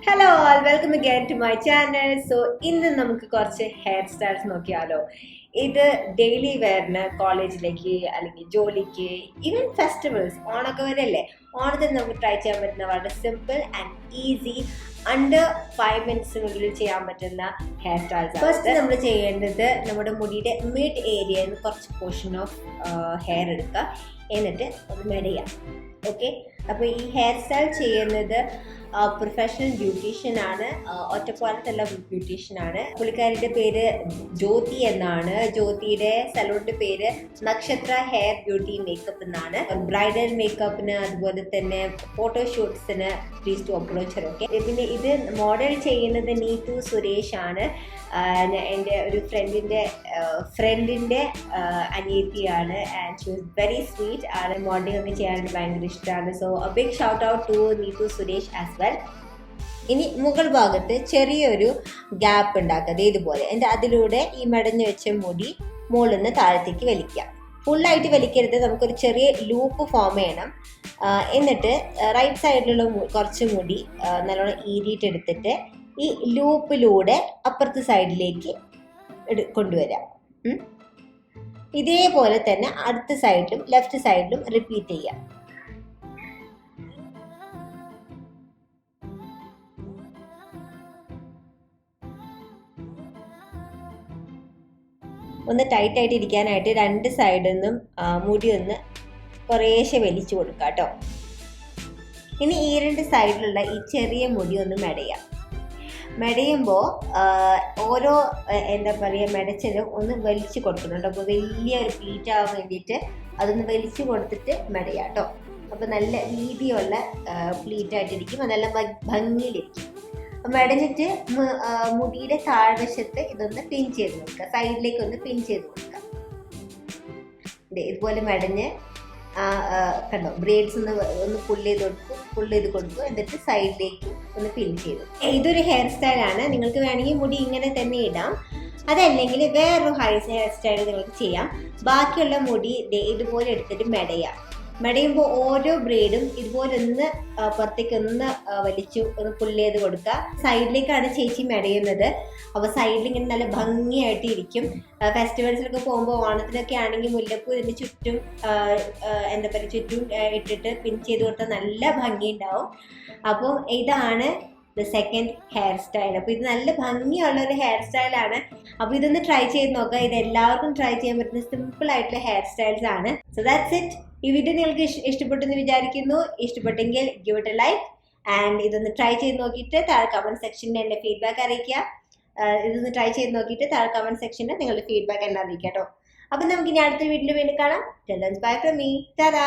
Hello all, welcome again to my channel. So, ഇന്ന് നമുക്ക് കുറച്ച് ഹെയർ സ്റ്റൈൽസ് നോക്കിയാലോ. ഇത് ഡെയിലി വെയറിന് കോളേജിലേക്ക് അല്ലെങ്കിൽ ജോലിക്ക് ഈവൻ ഫെസ്റ്റിവൽസ് ഓണൊക്കെ വരല്ലേ, ഓണത്തിന് നമുക്ക് ട്രൈ ചെയ്യാൻ പറ്റുന്ന വളരെ സിമ്പിൾ ആൻഡ് ഈസി അണ്ടർ 5 മിനിറ്റ്സിനുള്ളിൽ ചെയ്യാൻ പറ്റുന്ന ഹെയർ സ്റ്റൈൽസ്. ഫസ്റ്റ് നമ്മൾ ചെയ്യേണ്ടത് നമ്മുടെ മുടിയുടെ മിഡ് ഏരിയയിൽ നിന്ന് കുറച്ച് പോർഷൻ ഓഫ് ഹെയർ എടുക്കുക, എന്നിട്ട് അത് മെടയാം. ഓക്കെ, അപ്പോൾ ഈ ഹെയർ സ്റ്റൈൽ ചെയ്യുന്നത് പ്രൊഫഷണൽ ബ്യൂട്ടീഷ്യൻ ആണ്, ഒറ്റപ്പാലത്തുള്ള ബ്യൂട്ടീഷ്യൻ ആണ്. പുള്ളിക്കാരിയുടെ പേര് ജ്യോതി എന്നാണ്. ജ്യോതിയുടെ സലൂണിന്റെ പേര് നക്ഷത്ര ഹെയർ ബ്യൂട്ടി മേക്കപ്പ് എന്നാണ്. ബ്രൈഡൽ മേക്കപ്പിന് അതുപോലെ തന്നെ ഫോട്ടോഷൂട്ട്സിന് please to approach her. Okay, പിന്നെ ഇത് മോഡൽ ചെയ്യുന്നത് നീതു സുരേഷ് ആണ്. എൻ്റെ ഒരു ഫ്രണ്ടിൻ്റെ അനിയത്തിയാണ്. And she was very sweet. ആള് മോഡലിംഗ് ഒക്കെ ചെയ്യാനായിട്ട് ഭയങ്കര ഇഷ്ടമാണ്. So a big shout out to Neethu Suresh as well. ഇനി മുകൾ ഭാഗത്ത് ചെറിയൊരു ഗ്യാപ്പ് ഉണ്ടാക്കുക, ഇതുപോലെ. എൻ്റെ അതിലൂടെ ഈ മെടഞ്ഞു വെച്ച മുടി മുകളിൽ നിന്ന് താഴത്തേക്ക് വലിക്കുക. ഫുള്ളായിട്ട് വലിക്കരുത്, നമുക്കൊരു ചെറിയ ലൂപ്പ് ഫോം ചെയ്യണം. എന്നിട്ട് റൈറ്റ് സൈഡിലുള്ള കുറച്ച് മുടി നല്ലോണം ഈരിയിട്ടെടുത്തിട്ട് ഈ ലൂപ്പിലൂടെ അപ്പുറത്തെ സൈഡിലേക്ക് കൊണ്ടുവരാം. ഇതേപോലെ തന്നെ അടുത്ത സൈഡിലും ലെഫ്റ്റ് സൈഡിലും റിപ്പീറ്റ് ചെയ്യാം. ഒന്ന് ടൈറ്റായിട്ട് ഇരിക്കാനായിട്ട് രണ്ട് സൈഡിൽ നിന്നും മുടി ഒന്ന് കുറേശ്ശെ വലിച്ചു കൊടുക്കാം കേട്ടോ. ഇനി ഈ രണ്ട് സൈഡിലുള്ള ഈ ചെറിയ മുടി ഒന്ന് മെടയാം. മെടയുമ്പോൾ ഓരോ എന്താ പറയുക മെടച്ചലും ഒന്ന് വലിച്ചു കൊടുക്കുന്നുണ്ട്. അപ്പോൾ വലിയൊരു പ്ലീറ്റ് ആവാൻ വേണ്ടിയിട്ട് അതൊന്ന് വലിച്ചു കൊടുത്തിട്ട് മെടയാം കേട്ടോ. അപ്പോൾ നല്ല വീതിയുള്ള പ്ലീറ്റായിട്ടിരിക്കും, നല്ല ഭംഗിയിലിരിക്കും. മെടഞ്ഞിട്ട് മുടിയുടെ താഴ്വശത്ത് ഇതൊന്ന് പിൻ ചെയ്ത് കൊടുക്കുക, സൈഡിലേക്ക് ഒന്ന് പിൻ ചെയ്ത് കൊടുക്കുക. ഇതുപോലെ മെടഞ്ഞ് കണ്ടോ, ബ്രേഡ്സ് ഒന്ന് പുള്ള് ചെയ്ത് കൊടുക്കും, എന്നിട്ട് സൈഡിലേക്ക് ഒന്ന് പിൻ ചെയ്തു. ഇതൊരു ഹെയർ സ്റ്റൈലാണ്. നിങ്ങൾക്ക് വേണമെങ്കിൽ മുടി ഇങ്ങനെ തന്നെ ഇടാം, അതല്ലെങ്കിൽ വേറൊരു ഹെയർ സ്റ്റൈൽ നിങ്ങൾക്ക് ചെയ്യാം. ബാക്കിയുള്ള മുടി ഇതുപോലെ എടുത്തിട്ട് മെടയുമ്പോൾ ഓരോ ബ്രേഡും ഇതുപോലെ ഒന്ന് പുറത്തേക്ക് ഒന്ന് വലിച്ചു ഒന്ന് പുള്ള് ചെയ്ത് കൊടുക്കുക. സൈഡിലേക്കാണ് ചേച്ചി മെടയുന്നത്. അപ്പോൾ സൈഡിൽ ഇങ്ങനെ നല്ല ഭംഗിയായിട്ട് ഇരിക്കും. ഫെസ്റ്റിവൽസിലൊക്കെ പോകുമ്പോൾ ഓണത്തിനൊക്കെ ആണെങ്കിൽ മുല്ലപ്പൂ ഇതിൻ്റെ ചുറ്റും എന്താ പറയുക ചുറ്റും ഇട്ടിട്ട് പിൻ ചെയ്ത് കൊടുത്താൽ നല്ല ഭംഗി ഉണ്ടാവും. അപ്പോൾ ഇതാണ് ദ സെക്കൻഡ് ഹെയർ സ്റ്റൈൽ. അപ്പോൾ ഇത് നല്ല ഭംഗിയുള്ള ഒരു ഹെയർ സ്റ്റൈലാണ്. അപ്പോൾ ഇതൊന്ന് ട്രൈ ചെയ്ത് നോക്കുക. ഇത് എല്ലാവർക്കും ട്രൈ ചെയ്യാൻ പറ്റുന്ന സിമ്പിൾ ആയിട്ടുള്ള ഹെയർ സ്റ്റൈൽസ് ആണ്. So that's it. ഈ വീഡിയോ നിങ്ങൾക്ക് ഇഷ്ടപ്പെട്ടെന്ന് വിചാരിക്കുന്നു. ഇഷ്ടപ്പെട്ടെങ്കിൽ give it A like and ഇതൊന്ന് ട്രൈ ചെയ്ത് നോക്കിയിട്ട് താഴെ കമൻറ്റ് സെക്ഷനിൽ എൻ്റെ ഫീഡ്ബാക്ക് അറിയിക്കുക. ഇതൊന്ന് ട്രൈ ചെയ്ത് നോക്കിയിട്ട് താഴെ കമൻറ്റ് സെക്ഷനിൽ നിങ്ങളുടെ ഫീഡ്ബാക്ക് എന്നെ അറിയിക്കാം കേട്ടോ. അപ്പം നമുക്ക് ഇനി അടുത്ത വീഡിയോ വീണ്ടും കാണാം. Bye from me. ടാറ്റാ.